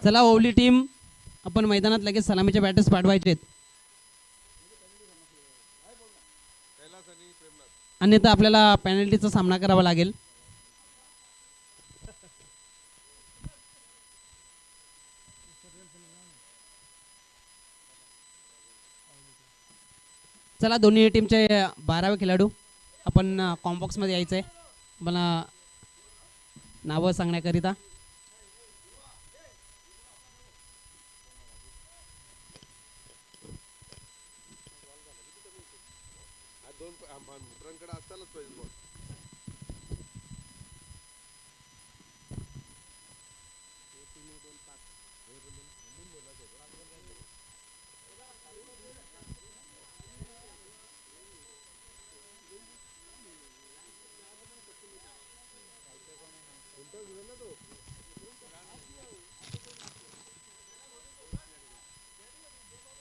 चला ओवली टीम, आपण मैदानात लगेच सलामीचे बॅटर्स पाठवायचे आहेत, अन्यथा आपल्याला पेनल्टीचा सामना करावा लागेल. चला दोन्ही टीमचे 12वे खेळाडू आपण कॉम्बॉक्समध्ये यायचं आहे मला नावं सांगण्याकरिता.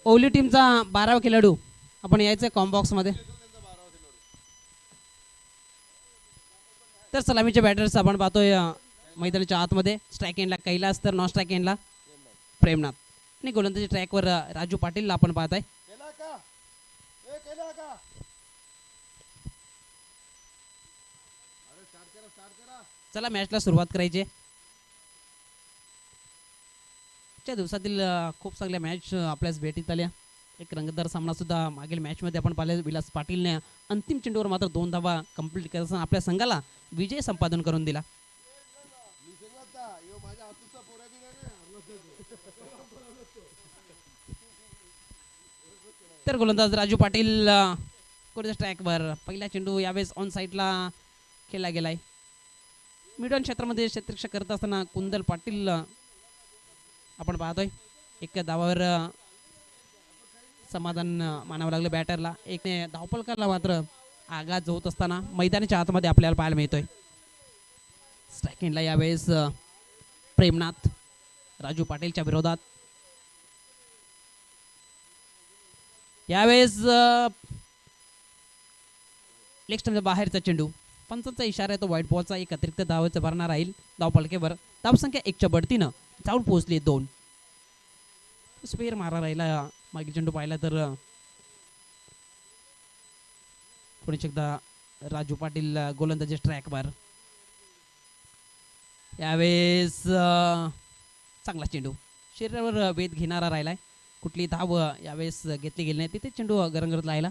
ओवली टीमचा 12वा खेळाडू आपण यायचं कॉम्बॉक्समध्ये. तर सलामीचे बॅटर्स आपण पाहतोय मैदानाच्या आतमध्ये. स्ट्राईक एंडला कैलास, तर नॉन स्ट्राईक एंडला प्रेमनाथ आणि गोलंदाजी ट्रॅकवर राजू पाटील आपण पाहत आहे. चला मॅचला सुरुवात करायची. च्या दिवसातील खूप चांगल्या मॅच आपल्यास भेटीत आल्या. एक रंगतदार सामना सुद्धा मागील मॅचमध्ये आपण पाहिले. विलास पाटीलने अंतिम चेंडूवर मात्र 2 धावा कंप्लीट करताना आपल्या संघाला विजय संपादन करून दिला. तर गोलंदाज राजू पाटील ट्रॅकवर पहिला चेंडू यावेळेस ऑन साईडला खेळला गेलाय. मिडऑन क्षेत्रामध्ये क्षेत्ररक्षण करत असताना कुंदल पाटील आपण पाहतोय. एक धावावर समाधान मानावं लागलं बॅटरला. एक धावफलकाला मात्र आघात होत असताना मैदानाच्या आतमध्ये आपल्याला पाहायला मिळतोय. स्ट्राईक एंडला यावेळेस प्रेमनाथ राजू पाटीलच्या विरोधात. यावेळेस लेग स्टंपच्या बाहेरचा चेंडू. पंचांचा इशारा आहे तो व्हाईट बॉलचा. एक अतिरिक्त धावेचा भरणा राहील धावफलकेवर. धावसंख्या 1च्या बढतीनं जाऊन पोहोचली 2. स्पेअर मारा राहिला. मागील चेंडू पाहिला तर पुढे एकदा राजू पाटील गोलंदाजी ट्रॅकवर. यावेळेस चांगला चेंडू शरीरावर वेध घेणारा राहिलाय. कुठली धाव यावेळेस घेतली गेली नाही. तिथे चेंडू गरंगरत राहिला.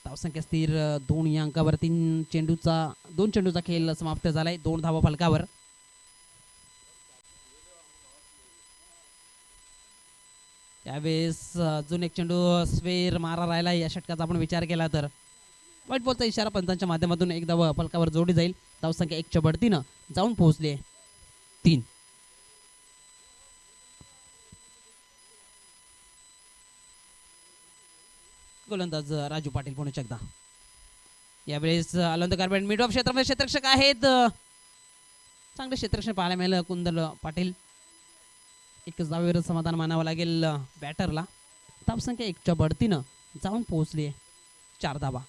धावसंख्या स्थिर 2 या अंकावर. 2 चेंडूचा खेळ समाप्त झालाय 2 धावा फलकावर. यावेळेस अजून एक चेंडू स्वेर मारा राहिला. या षटकाचा आपण विचार केला तर व्हाईट बॉलचा इशारा पंचांच्या माध्यमातून एक धाव फलकावर जोडली जाईल. धावसंख्या 1च्या बढतीनं जाऊन पोहोचली 3. गोलंदाज राजू पाटील पुन्हा एकदा. यावेळेस अलंद गार्बेट मिड ऑफ क्षेत्रामध्ये क्षेत्ररक्षक आहेत. चांगले क्षेत्ररक्षण पाहायला मिळालं कुंदल पाटील. एकच धावेवर समाधान मानावं लागेल बॅटरला. धावसंख्या 1च्या बढतीनं जाऊन पोहोचली 4 धावा.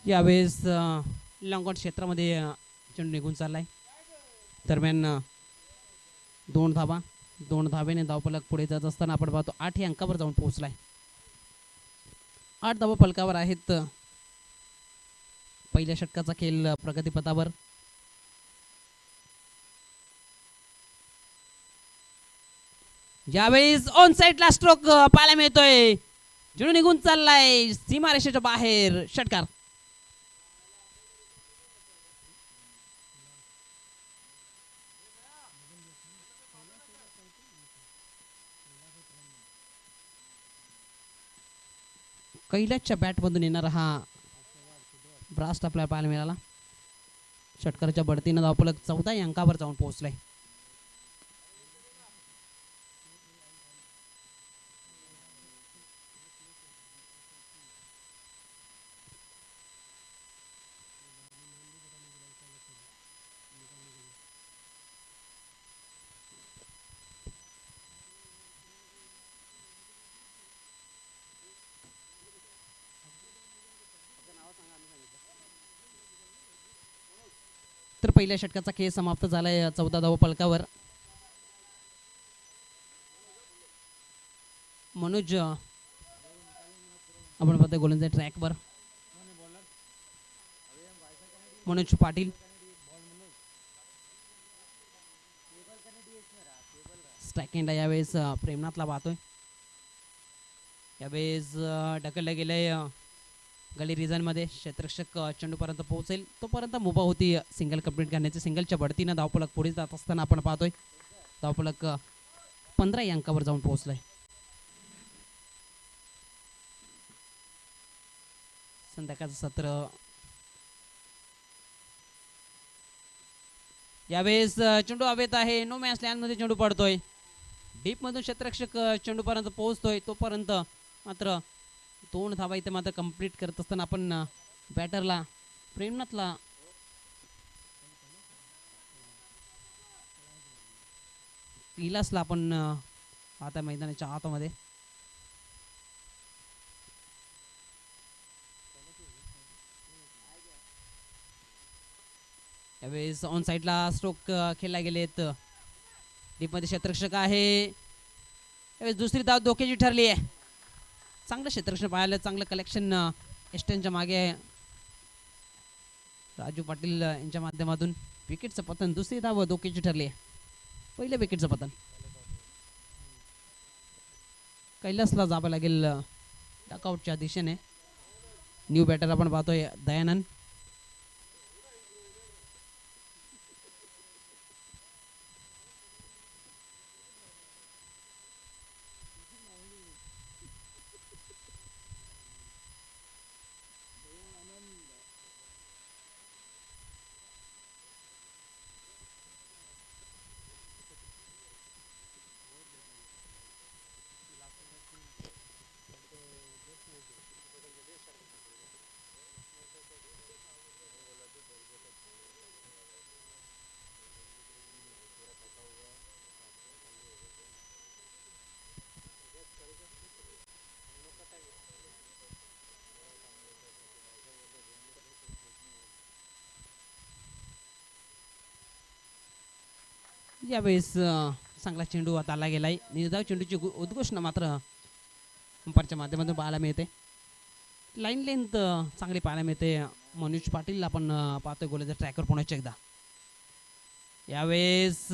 यावेळेस लॉंगॉन क्षेत्रामध्ये चेंडू निघून चाललाय. दरम्यान 2 धावा. 2 धावेने धावफलक पुढे जात असताना आपण पाहतो 8 या अंकावर जाऊन पोहोचलाय. 8 धावा फलकावर आहेत. पहिल्या षटकाचा खेळ प्रगतीपथावर. यावेळेस ऑन साइडला स्ट्रोक पाहायला मिळतोय. चेंडू निघून चाललाय सीमारेषेच्या बाहेर. षटकार. कैलासच्या बॅटमधून येणारा हा ब्रास्ट आपल्याला पाहायला मिळाला. षटकाराच्या बढतीनं धावफलक 14 अंकावर जाऊन पोहोचलाय. तर पहिल्या षटकाचा खेळ समाप्त झालाय 14 धावा फलकावर. मनोज आपण पाहतोय गोलंदाज ट्रॅकवर. मनोज पाटील स्ट्राईक यावेळेस प्रेमनाथला पाहतोय. यावेळेस ढकललं गेलंय गली रिझन मध्ये. क्षेत्ररक्षक चेंडूपर्यंत पोहोचेल तोपर्यंत मुभा होती सिंगल कंप्लीट करण्याचे. सिंगलच्या बढतीनं धावफलक पुढे जात असताना आपण पाहतोय धावफलक 15 अंकावर जाऊन पोहोचलाय. संध्याकाळचं सत्र यावेळेस चेंडू हवेत आहे. नो मॅच लँड मध्ये चेंडू पडतोय. डीप मधून क्षेत्ररक्षक चेंडूपर्यंत पोहोचतोय तोपर्यंत मात्र 2 धावा इथे मात्र कंप्लीट करत असताना आपण बॅटरला प्रेमनाथला कैलासला आपण आता मैदानाच्या आतमध्ये यावेळेस ऑन साईडला स्ट्रोक खेळला गेलेत. डीप मध्ये क्षेत्ररक्षक आहे. यावेळेस दुसरी धाव धोक्याची ठरली आहे. चांगलं क्षेत्ररक्षण पाहायला चांगलं कलेक्शन एस्टनच्या मागे राजू पाटील यांच्या माध्यमातून विकेटचं पतन. दुसरी धाव धोक्याची ठरली आहे. पहिल्या विकेटचं पतन कैलासला जावं लागेल डकआउटच्या दिशेने. न्यू बॅटर आपण पाहतोय दयानंद. यावेळेस चांगला चेंडू आता आला गेलाय. निर्धाव चेंडूची उद्घोषणा मात्र अंपायरच्या माध्यमातून पाहायला मिळते. लाईन लेंथ चांगली पाहायला मिळते. मनोज पाटील आपण पाहतोय गोलंदाज ट्रॅकवर पुन्हा एकदा. यावेळेस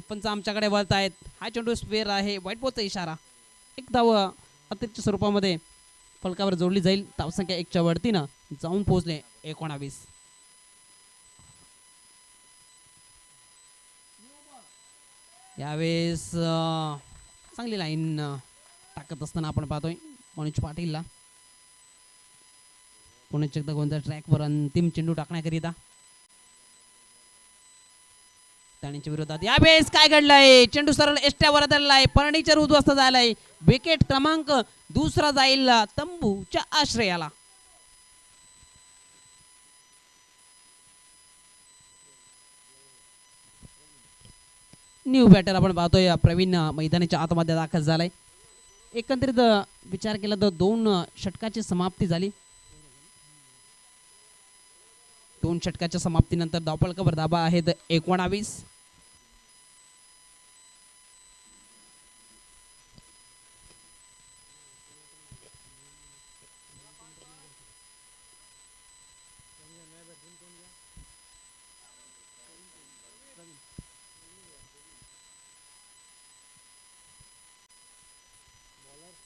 पंच आमच्याकडे वळत आहेत. हा चेंडू स्पेअर आहे. व्हाईट बॉलचा इशारा. एक धाव अतिरिक्त स्वरूपामध्ये फलकावर जोडली जाईल. धावसंख्या 1च्या वरतीनं जाऊन पोहोचले 19. यावेळेस चांगली लाईन टाकत असताना आपण पाहतोय मनोज पाटीलला. पुणे एकदा गोलंदाज ट्रॅकवर अंतिम चेंडू टाकण्याकरिता. त्यांच्या विरोधात यावेळेस काय घडलंय. चेंडू सरळ एसट्यावर धरलाय. फर्निचर उद्ध्वस्त झालाय. विकेट क्रमांक दुसरा जाईल तंबूच्या आश्रयाला. न्यू बॅटर आपण पाहतोय प्रवीण मैदानाच्या आतमध्ये दाखल झालाय. एकंदरीत विचार केला तर 2 षटकाची समाप्ती झाली. 2 षटकाच्या समाप्तीनंतर धावफलकावर धाबा आहेत 19.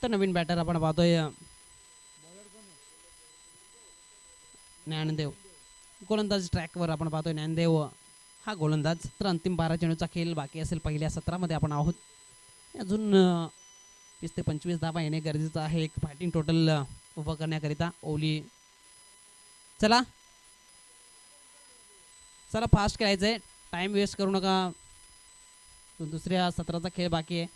तर नवीन बॅटर आपण पाहतोय ज्ञानदेव. गोलंदाज ट्रॅकवर आपण पाहतोय ज्ञानदेव हा गोलंदाज. तर अंतिम 12 चेंडूचा खेळ बाकी असेल. पहिल्या सत्रामध्ये आपण आहोत. अजून 20 ते 25 धावा येणे गरजेचं आहे. एक बॅटिंग टोटल उभं करण्याकरिता ओली. चला चला फास्ट खेळायचंय, टाइम वेस्ट करू नका. दुसऱ्या सत्राचा खेळ बाकी आहे.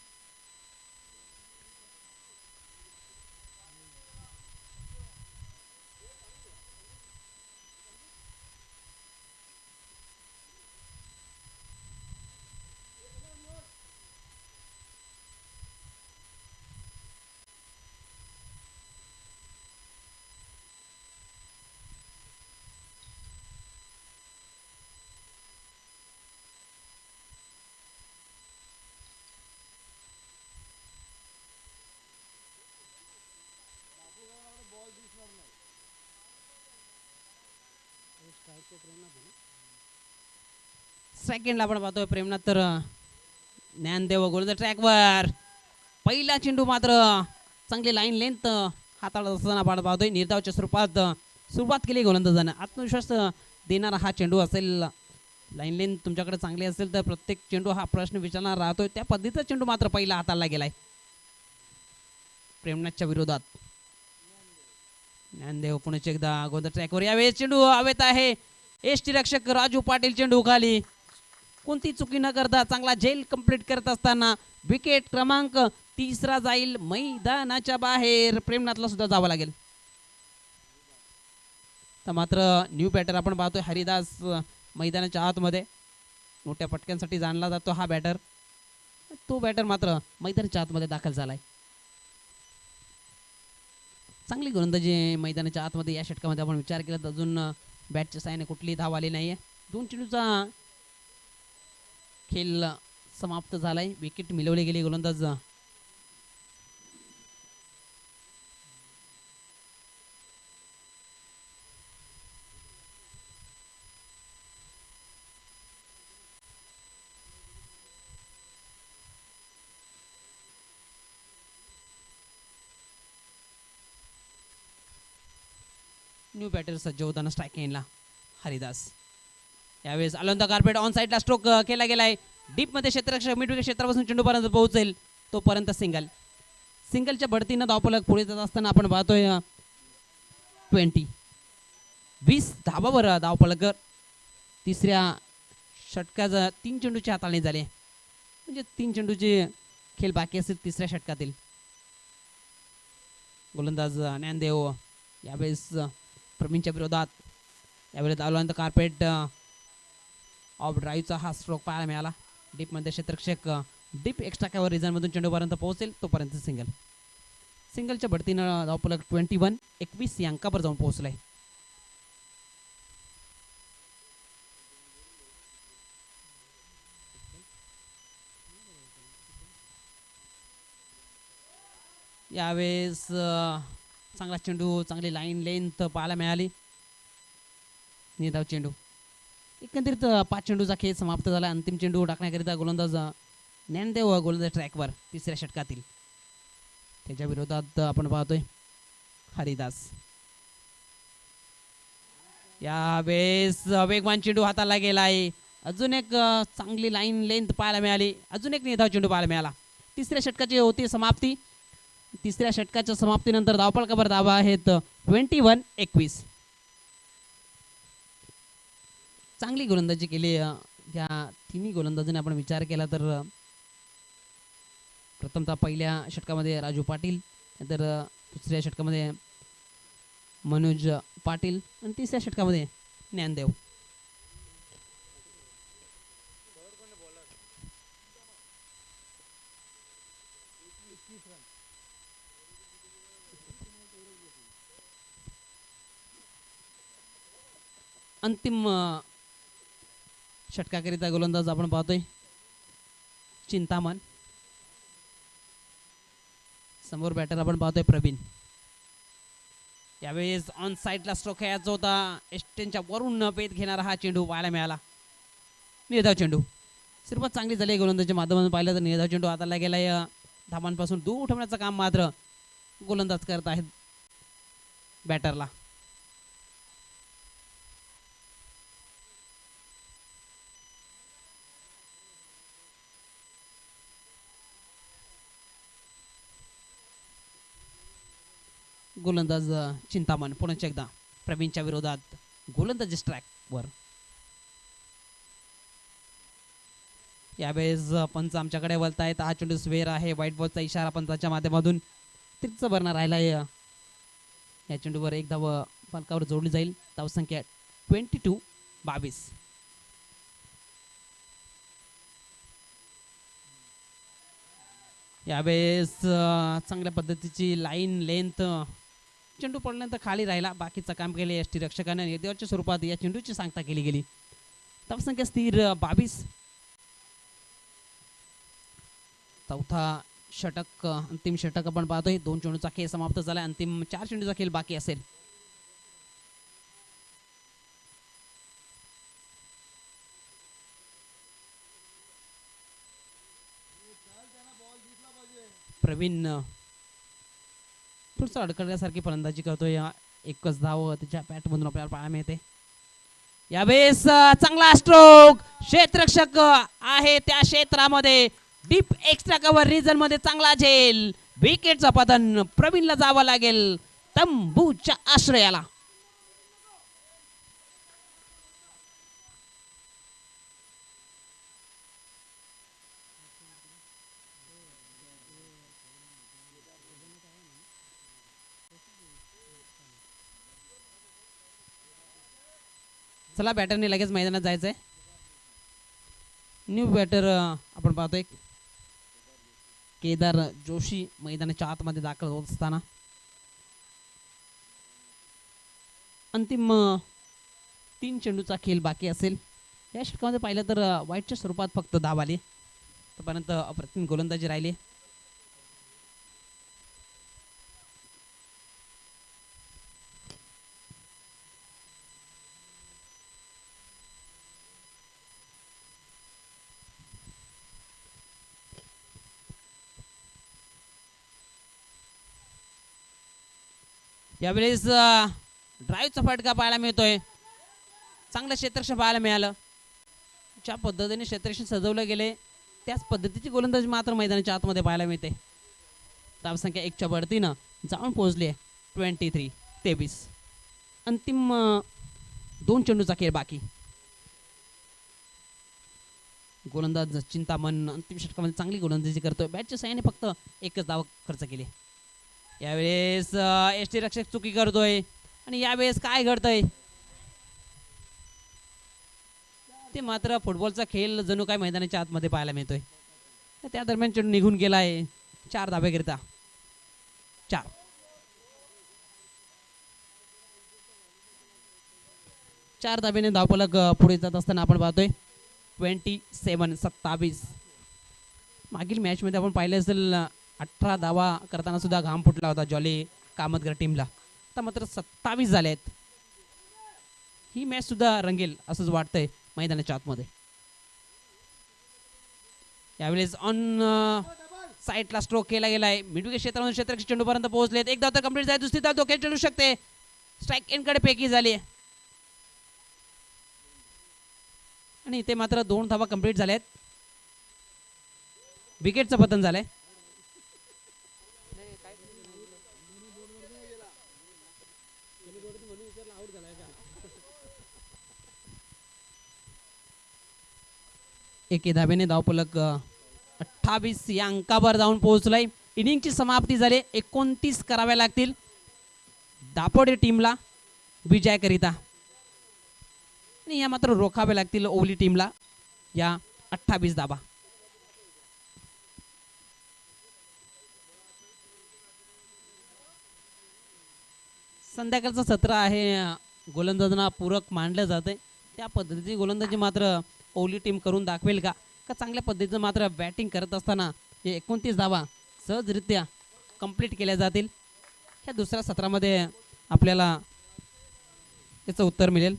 सेकंडला आपण पाहतोय प्रेमनाथ तर ज्ञानदेव गोलंदाज ट्रॅकवर. पहिला चेंडू मात्र चांगली लाईन लेंथ हाताळत असताना आपण पाहतोय निर्धावच्या स्वरूपात सुरुवात केली गोलंदाजानं. आत्मविश्वास देणारा हा चेंडू असेल. लाईन लेंथ तुमच्याकडे चांगली असेल तर प्रत्येक चेंडू हा प्रश्न विचारणार राहतोय. त्या पद्धतीचा चेंडू मात्र पहिला हाताळला गेलाय प्रेमनाथच्या विरोधात. ज्ञानदेव पुणे एकदा गोलंदाज ट्रॅकवर. यावेळेस चेंडू हवेत आहे. एसटी रक्षक राजू पाटील चेंडू खाली. कोणती चुकी न करता चांगला झेल कंप्लीट करत असताना विकेट क्रमांक 3 जाईल मैदानाच्या बाहेर. प्रेमनाथला सुद्धा जावं लागेल. तर मात्र न्यू बॅटर आपण पाहतोय हरिदास मैदानाच्या आतमध्ये. मोठ्या पटक्यांसाठी जाणला जातो हा बॅटर. तो बॅटर मात्र मैदानाच्या आतमध्ये दाखल झालाय. चांगली गोलंदाजी मैदानाच्या आतमध्ये या षटकामध्ये आपण विचार केला तर अजून बॅटच्या साहाय्याने कुठली धाव आली नाहीये. 2 चेंडूचा खेळ समाप्त झालाय. विकेट मिळवली गेली. गोलंदाज न्यू बॅटर सज्ज होताना स्ट्राईक एंडला हरिदास. यावेळेस अलंद कार्पेट ऑन साईडला स्ट्रोक केला गेलाय. डीप मध्ये क्षेत्ररक्षक मिड विकेट क्षेत्रापासून चेंडूपर्यंत पोहोचेल तोपर्यंत सिंगल. सिंगलच्या बढतीनं धावफलक पुढे जात असताना आपण पाहतोय 20 धाबावर धावफलक. तिसऱ्या षटकाचा 3 चेंडूची हाताळणी झाली. म्हणजे 3 चेंडूचे खेळ बाकी असतील तिसऱ्या षटकातील. गोलंदाज ज्ञानदेव यावेळेस प्रवीणच्या विरोधात. यावेळेस अलंद कार्पेट ऑफ ड्राईव्हचा हा स्ट्रोक पाहायला मिळाला. डीपमध्ये क्षेत्ररक्षक डीप एक्स्ट्रा कव्हर रिझनमधून चेंडूपर्यंत पोहोचेल तोपर्यंत सिंगल. सिंगलच्या बढतीनं धावफलक 21 या अंकावर जाऊन पोहोचलाय. यावेळेस चांगला चेंडू, चांगली लाईन लेंथ पाहायला मिळाली. निर्धाव चेंडू. एकंदरीत 5 चेंडूचा खेळ समाप्त झाला. अंतिम चेंडू टाकण्याकरिता गोलंदाज ज्ञानदेव गोलंदाज ट्रॅकवर तिसऱ्या षटकातील. त्याच्या विरोधात आपण पाहतोय हरिदास. यावेळेस वेगवान चेंडू हाताला गेला आहे. अजून एक चांगली लाईन लेंथ पाहायला मिळाली. अजून एक निर्धाव चेंडू पाहायला मिळाला. तिसऱ्या षटकाची होती समाप्ती. तिसऱ्या षटकाच्या समाप्तीनंतर धावफलकावर धावा आहेत 21. चांगली गोलंदाजी केली या तिन्ही गोलंदाजीने आपण विचार केला तर प्रथमतः पहिल्या षटकामध्ये राजू पाटील, नंतर दुसऱ्या षटकामध्ये मनोज पाटील आणि तिसऱ्या षटकामध्ये ज्ञानदेव. अंतिम षटकाकरिता गोलंदाज आपण पाहतोय चिंतामण. समोर बॅटर आपण पाहतोय प्रवीण. यावेळेस ऑन साईडला स्ट्रोक खेळायचा होता. एस्टेनच्या वरून पेत घेणारा हा चेंडू पाहायला मिळाला. निर्धाव चेंडू. सुरुवात चांगली झाली गोलंदाजीच्या माध्यमातून पाहिलं तर निर्धाव चेंडू हाताला गेलाय. धावांपासून दूर ठेवण्याचं काम मात्र गोलंदाज करत आहेत बॅटरला. गोलंदाज चिंतामण पुन्हा एकदा प्रवीणच्या विरोधात गोलंदाजी स्ट्राईक वर. यावेळेस पंच आमच्याकडे वळतायत. हा चेंडू स्वेर आहे. व्हाईट बॉलचा इशारा पंचाच्या माध्यमातून त्रिच भरणा राहिला. या चेंडूवर एक धाव फलकावर जोडली जाईल. धावसंख्या 22. यावेळेस चांगल्या पद्धतीची लाईन लेंथ चेंडू पडल्यानंतर खाली राहिला. बाकीचं काम केले यष्टी रक्षकाने. निर्देवाच्या स्वरूपात या चेंडूची सांगता केली गेली. धावसंख्या स्थिर 22. चौथा षटक अंतिम षटक आपण पाहतोय. 2 चेंडूचा खेळ समाप्त झाला. अंतिम 4 चेंडूचा खेळ बाकी असेल. प्रवीण थोडंसं अडकण्यासारखी फलंदाजी करतोय. एकच धाव त्याच्या बॅट मधून आपल्याला पाहायला मिळते. यावेळेस चांगला स्ट्रोक. क्षेत्ररक्षक आहे त्या क्षेत्रामध्ये डीप एक्स्ट्रा कव्हर रिजन मध्ये चांगला झेल. विकेटचं पतन. प्रवीणला जावं लागेल तंबूच्या आश्रयाला. चला बॅटरने लगेच मैदानात जायचंय. न्यू बॅटर आपण पाहतोय केदार जोशी मैदानाच्या आतमध्ये दाखल होत असताना अंतिम 3 चेंडूचा खेळ बाकी असेल. या षटकामध्ये पाहिलं तर वाईटच्या स्वरूपात फक्त धाव आली. तोपर्यंत अप्रतिम गोलंदाजी राहिली. यावेळेस ड्राईव्हचा फटका पाहायला मिळतोय. चांगलं क्षेत्ररक्षण पाहायला मिळालं. ज्या पद्धतीने क्षेत्ररक्षण सजवलं गेले त्याच पद्धतीची गोलंदाजी मात्र मैदानाच्या आतमध्ये पाहायला मिळते. धावसंख्या 1च्या बढतीनं जाऊन पोहोचली आहे 23. अंतिम 2 चेंडूचा खेळ बाकी. गोलंदाज चिंतामण अंतिम षटकामध्ये चांगली गोलंदाजी करतोय. बॅटच्या साहाय्याने फक्त एकच धाव खर्च केली. यावेळेस यष्टी रक्षक चुकी करतोय आणि यावेळेस काय घडतंय ते मात्र फुटबॉलचा खेळ जणू काय मैदानाच्या आतमध्ये पाहायला मिळतोय. त्या दरम्यान चेंडू निघून गेलाय. 4 धाबेकरिता 4. चार धाब्याने धावफलक पुढे जात असताना आपण पाहतोय 27. मागील मॅच मध्ये आपण पाहिलं असेल 18 धावा करताना सुद्धा घाम फुटला होता जॉली कामतगर टीमला. आता मात्र 27 झाले आहेत. ही मॅच सुद्धा रंगेल असंच वाटतंय मैदानाच्या आतमध्ये. यावेळेस ऑन साईडला स्ट्रोक केला गेलाय. मिडविकेट क्षेत्रातून क्षेत्ररक्षक चेंडूपर्यंत पोहोचलेत. एक धाव तर कंप्लीट झाली. दुसरी धाव धोक्यात चढू शकते. स्ट्राईक एंडकडे पेकी झाली आणि इथे मात्र 2 धावा कंप्लीट झाल्यात. विकेटचं पतन झालंय. एके धाब्याने धावफलक 28 या अंकावर जाऊन पोहोचलाय. इनिंगची समाप्ती झाली. 29 कराव्या लागतील दापोडे टीमला विजयाकरिता आणि या मात्र रोखाव्या लागतील ओवली टीमला या 28 धाबा. संध्याकाळचं सत्र आहे. गोलंदाजांना पूरक मानलं जाते. त्या पद्धतीची गोलंदाजी मात्र ओवली टीम करून दाखवेल का चांगल्या पद्धतीचं मात्र बॅटिंग करत असताना हे 29 धावा सहजरित्या कंप्लीट केल्या जातील. ह्या दुसऱ्या सत्रामध्ये आपल्याला याचं उत्तर मिळेल.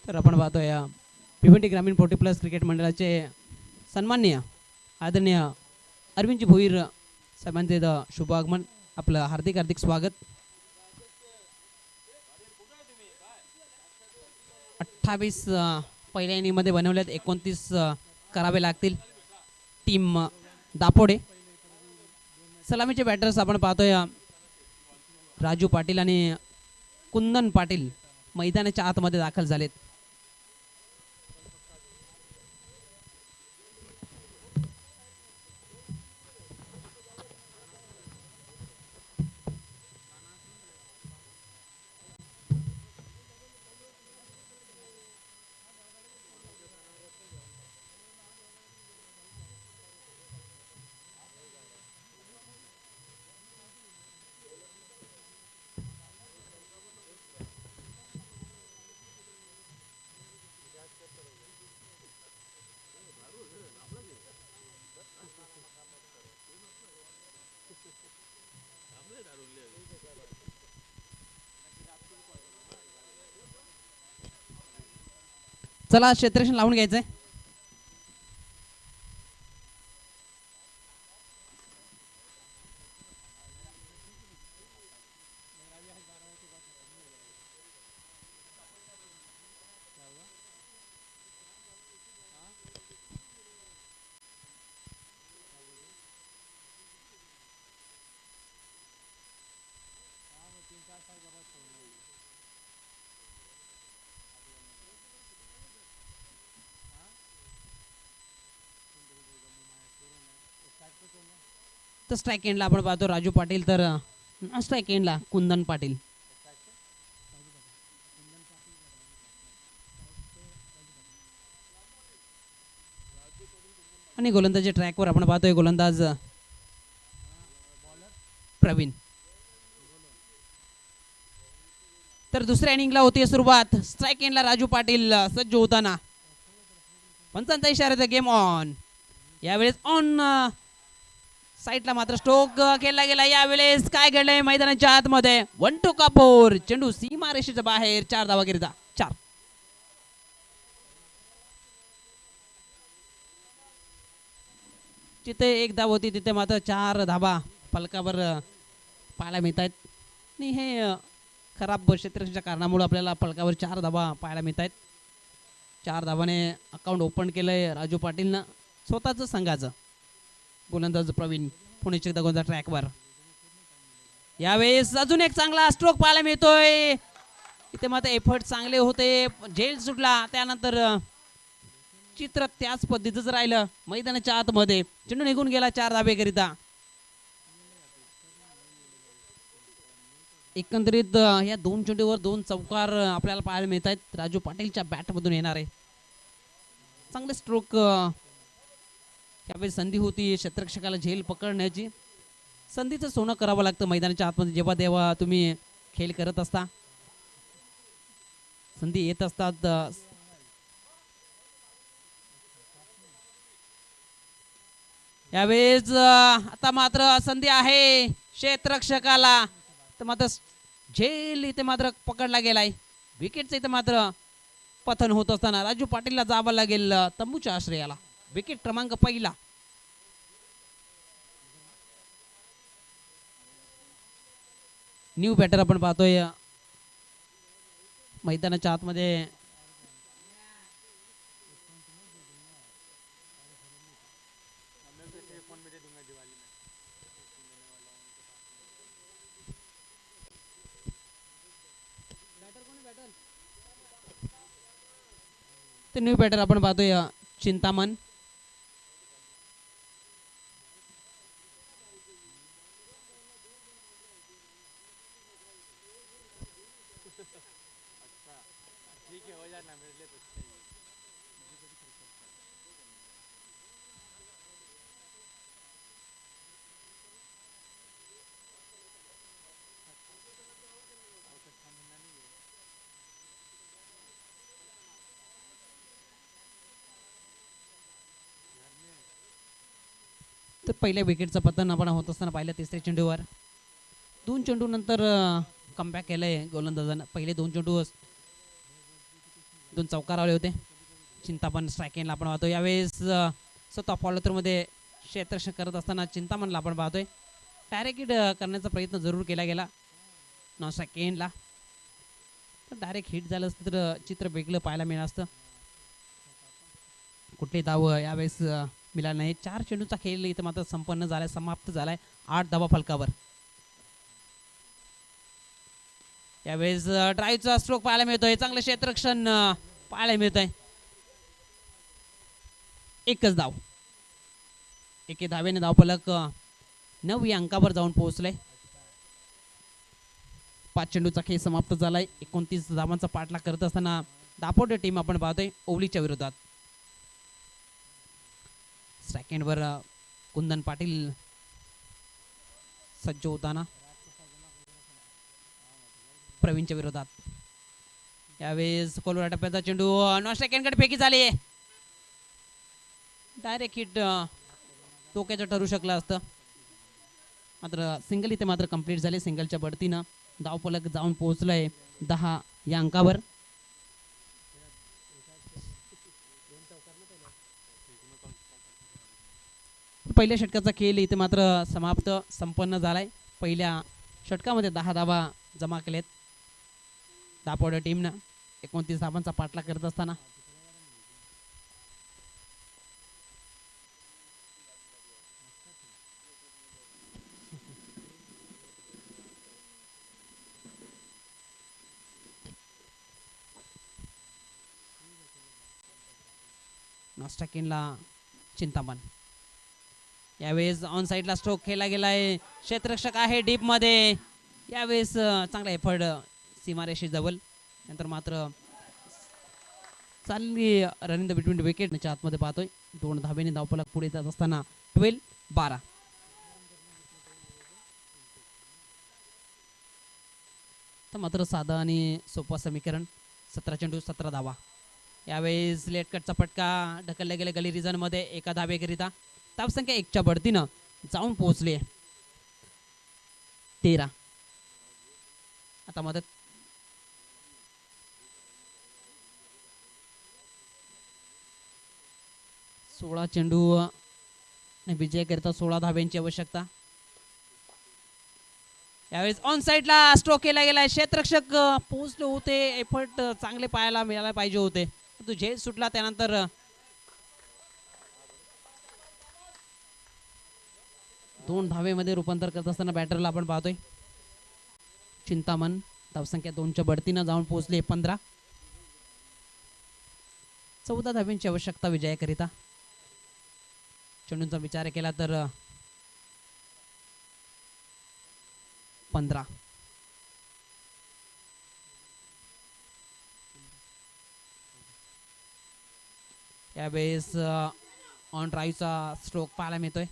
तर आपण पाहतोय भिवंडी ग्रामीण 40+ क्रिकेट मंडळाचे सन्माननीय आदरणीय अरविंदजी भोईर साहेबांचे शुभ आगमन, आपलं हार्दिक हार्दिक स्वागत. 28 पहिल्या इनिंगमध्ये बनवल्यात, 29 करावे लागतील. टीम दापोडे सलामीचे बॅटर्स आपण पाहतोय राजू पाटील आणि कुंदन पाटील मैदानाच्या आतमध्ये दाखल झालेत. चला क्षेत्ररक्षण लावून घ्यायचंय. तर स्ट्राईक एंडला आपण पाहतो राजू पाटील, तर स्ट्राईक एंडला कुंदन पाटील. आणि गोलंदाजी ट्रॅकवर आपण पाहतोय गोलंदाज प्रवीण. तर दुसऱ्या इनिंगला होती सुरुवात. स्ट्राईक एंडला राजू पाटील सज्ज होताना 55 इशाऱ्याचा गेम ऑन. यावेळेस ऑन साईडला मात्र स्ट्रोक केला गेला. यावेळेस काय घडलंय मैदानाच्या आतमध्ये, 1-2 कापूर, चेंडू सीमा रेषेच्या बाहेर, 4 धावा करिता 4. जिथे 1 धाव होती तिथे मात्र 4 धावा फलकावर पाहायला मिळत आहेत. आणि हे खराब क्षेत्ररक्षणाच्या कारणामुळे आपल्याला फलकावर 4 धावा पाहायला मिळत आहेत. 4 धावाने अकाउंट ओपन केलंय राजू पाटीलनं स्वतःचं संघाचं. गोलंदाज प्रवीण पुणे गोलंदाज ट्रॅकवर. यावेळेस अजून एक चांगला स्ट्रोक पाहायला मिळतोय. इथे मात्र एफर्ट चांगले होते, झेल सुटला, त्यानंतर चित्र त्याच पद्धतीचं राहिलं. मैदानाच्या आतमध्ये चेंडू निघून गेला 4 धावेकरिता. एकंदरीत या 2 चेंडूवर 2 चौकार आपल्याला पाहायला मिळत आहेत. राजू पाटीलच्या बॅटमधून येणार आहे. चांगले स्ट्रोक. यावेळी संधी होती क्षेत्ररक्षकाला झेल पकडण्याची. संधीचं सोनं करावं लागतं मैदानाच्या आतमध्ये. जेव्हा देवा तुम्ही खेळ करत असता, संधी येत असतात. यावेळेस आता मात्र संधी आहे क्षेत्ररक्षकाला, तर मात्र झेल इथे मात्र पकडला गेलाय. विकेटचं इथे मात्र पतन होत असताना राजू पाटीलला जावं लागेल तंबूच्या आश्रयाला. विकेट क्रमांक पहिला. न्यू बॅटर आपण पाहतोय मैदानाच्या आतमध्ये. ते न्यू बॅटर आपण पाहतोय चिंतामण. तर पहिल्या विकेटचं पतन आपण होत असताना पाहिलं तिसऱ्या चेंडूवर. 2 चेंडू नंतर कमबॅक केलंय गोलंदाजानं. पहिले 2 चेंडू 2 चौकार लावले होते. चिंतामण स्ट्रायकेनला आपण पाहतो. यावेळेस स्वतः फॉलोथ्रूमध्ये क्षेत्ररक्षण करत असताना चिंतामणला आपण पाहतोय. डायरेक्ट हिट करण्याचा प्रयत्न जरूर केला गेला नॉन स्ट्रायकेनला. तर डायरेक्ट हिट झालं असतं तर चित्र वेगळं पाहायला मिळालं असतं. कुठली धाव यावेळेस मिळाली नाही. 4 चेंडूचा खेळ इथं मात्र संपन्न झालाय, समाप्त झालाय 8 धावा फलकावर. यावेळेस ड्राईव्हचा स्ट्रोक पाहायला मिळतोय. चांगलं क्षेत्ररक्षण पाहायला मिळतोय. एकच धाव, एके धावेने धावफलक 9 या अंकावर जाऊन पोहोचलाय. 5 चेंडूचा खेळ समाप्त झालाय. 29 धावांचा पाठलाग करत असताना दापोडे टीम आपण पाहतोय ओवलीच्या विरोधात. सेकंडवर कुंदन पाटील सज्ज होताना प्रवीणच्या विरोधात. यावेळेस कोलवरा टप्प्याचा चेंडू नॉन स्ट्रायकेनकडे फेकी झाली. डायरेक्ट हिट टोक्याचं ठरू शकलं असतं, मात्र सिंगल इथे मात्र कंप्लीट झाले. सिंगलच्या बढतीनं धावफलक जाऊन पोहोचलंय 10 या अंकावर. पहिल्या षटकाचा खेळ इथे मात्र समाप्त संपन्न झालाय. पहिल्या षटकामध्ये 10 धावा जमा केलेत दापोडे टीमनं 29 धावांचा पाठलाग करत असताना. नॉस्टाकिनला चिंतामण. यावेळेस ऑन साईडला स्ट्रोक खेळला गेलाय. क्षेत्ररक्षक आहे डीप मध्ये. यावेळेस चांगला एफर्ट सीमारेषे जवळ. नंतर मात्र चालली रनिंग द बिटवीन विकेटच्या आतमध्ये पाहतोय. 2 धावेने धावफलक पुढे जात असताना 12-12. तर मात्र साधं आणि सोपं समीकरण. 17 चेंडू 17 धावा. यावेळेस लेट कटचा फटका ढकलला गेला गली रिझन मध्ये. 1 धावेकरिता धावसंख्या 1च्या बढतीनं जाऊन पोहोचली 13. आता मदत 16 चेंडू विजय करता 16 धाव्यांची आवश्यकता. यावेळेस ऑन साईडला स्ट्रोक केला गेलाय. क्षेत्ररक्षक पोहोचले होते. एफर्ट चांगले पाहायला मिळायला पाहिजे होते. तो झेल सुटला. त्यानंतर 2 धावेमध्ये रूपांतर करत असताना बॅटरला आपण पाहतोय चिंतामण. धावसंख्या 2च्या बढतीनं जाऊन पोहोचले 15. 14 धाव्यांची आवश्यकता विजयाकरिता. चेंडूंचा विचार केला तर 15. यावेळेस ऑन ड्राईव्हचा स्ट्रोक पाहायला मिळतोय.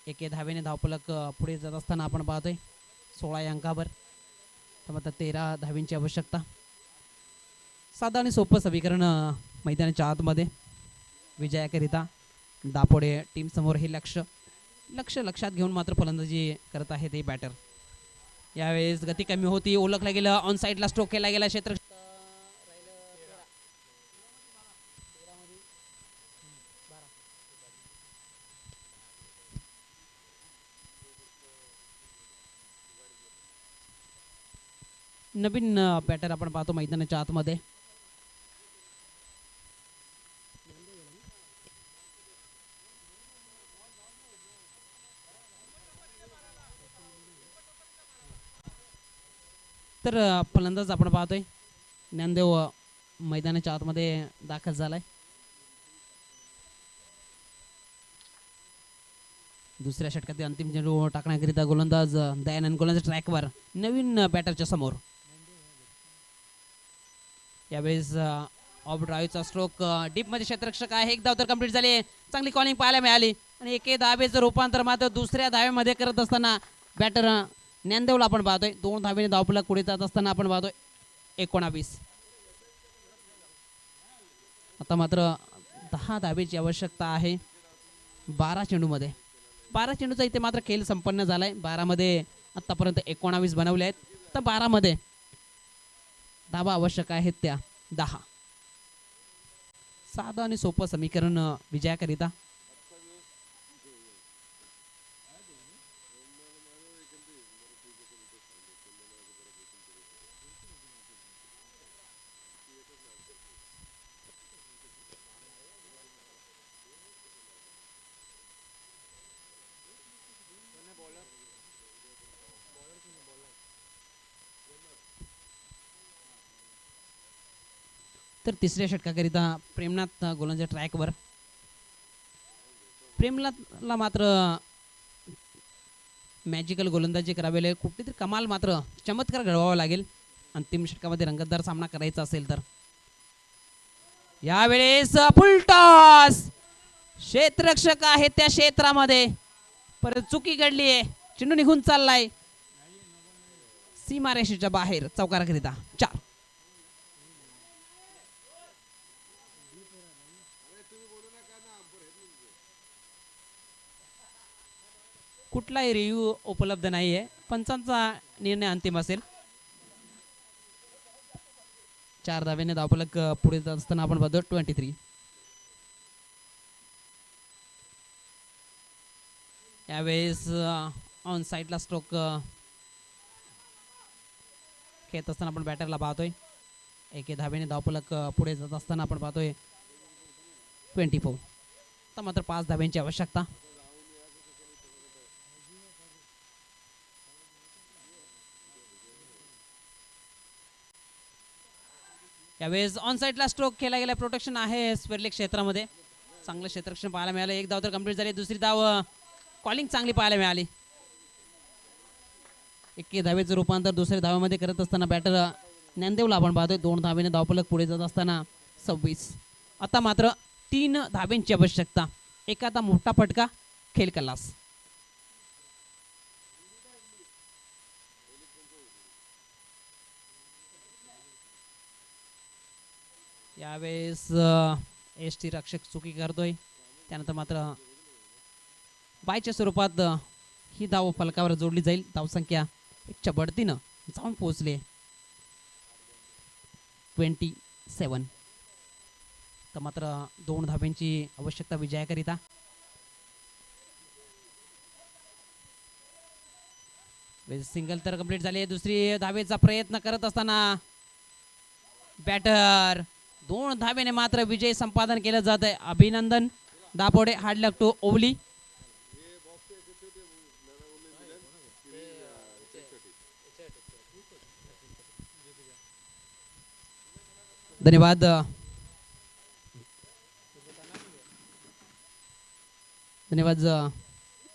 1 धावेने धावफलक पुढे जात असताना आपण पाहतोय 16 या अंकावर. तर मात्र 13 धावींची आवश्यकता. साधं आणि सोपं समीकरण मैदानाच्या आतमध्ये विजयाकरिता. दापोडे टीम समोर हे लक्षात घेऊन मात्र फलंदाजी करत आहे ते बॅटर. यावेळेस गती कमी होती. ओळखलं गेलं. ऑन साईडला स्ट्रोक केला गेला. क्षेत्र नवीन बॅटर आपण पाहतो मैदानाच्या आतमध्ये. तर फलंदाज आपण पाहतोय ज्ञानदेव मैदानाच्या आतमध्ये दाखल झालाय. दुसऱ्या षटकातील अंतिम चेंडू टाकण्याकरिता गोलंदाज दयानंद गोलंदाज ट्रॅकवर नवीन बॅटरच्या समोर. यावेळेस ऑफ ड्राईव्हचा स्ट्रोक डीप मध्ये क्षेत्ररक्षक आहे. 1 धाव तर कंप्लीट झाली. चांगली कॉलिंग पाहायला मिळाली आणि 1 धावेचं रूपांतर मात्र दुसऱ्या धावेमध्ये करत असताना बॅटर ज्ञानदेवला आपण पाहतोय. 2 धावेने धावफलक पुढे जात असताना आपण पाहतोय 19. आता मात्र 10 धावेची आवश्यकता आहे 12 चेंडूमध्ये 12 चेंडूचा इथे मात्र खेळ संपन्न झालाय. 12 मध्ये आतापर्यंत 19 बनवले आहेत, तर 12 मध्ये धावा आवश्यक आहेत त्या 10. साधं आणि सोपं समीकरण विजयाकरिता. तर तिसऱ्या षटकाकरिता प्रेमनाथ गोलंदाज ट्रॅकवर. प्रेमनाथला मात्र मॅजिकल गोलंदाजी करावी लागेल, कुठली तरी कमाल मात्र चमत्कार घडवावा लागेल अंतिम षटकामध्ये रंगतदार सामना करायचा असेल तर. यावेळेस फुल टॉस, क्षेत्ररक्षक आहे त्या क्षेत्रामध्ये, परत चुकी घडली आहे, चेंडू निघून चाललाय सीमारेषेच्या बाहेर चौकाराकरिता 4. कुठलाही रिव्ह्यू उपलब्ध नाहीये, पंचांचा निर्णय अंतिम असेल. 4 धावेने धावफलक पुढे जात असताना आपण बघतो 23. यावेळेस ऑन साईडला स्ट्रोक खेळत असताना आपण बॅटरला पाहतोय. 1 धावेने धावफलक पुढे जात असताना आपण पाहतोय 24. तर मात्र 5 धाव्यांची आवश्यकता. यावेळेस ऑन साईडला स्ट्रोक केला गेला, प्रोटेक्शन आहे स्पेअरलेग क्षेत्रामध्ये, चांगलं क्षेत्ररक्षण पाहायला मिळालं. 1 धाव तर कंप्लीट झाली, दुसरी धाव कॉलिंग चांगली पाहायला मिळाली. 1 धावेचं रूपांतर दुसऱ्या धावेमध्ये करत असताना बॅटर ज्ञानदेवला आपण पाहतोय. 2 धावेने धावफलक पुढे जात असताना 26. आता मात्र 3 धावेंची आवश्यकता. एखादा मोठा फटका, खेळ खल्लास. यावेळेस एस टी रक्षक चुकी करतोय, त्यानंतर मात्र बायच्या स्वरूपात ही धाव फलकावर जोडली जाईल. धावसंख्या 1च्या बढतीनं जाऊन पोहोचले 27. तर मात्र 2 धाब्यांची आवश्यकता विजयाकरिता. सिंगल तर कंप्लीट झाले, दुसरी धावेचा प्रयत्न करत असताना बॅटर 2 धावेने मात्र विजय संपादन केलं जात आहे. अभिनंदन दापोडे, हार्ड लक टू ओवली. धन्यवाद. धन्यवाद.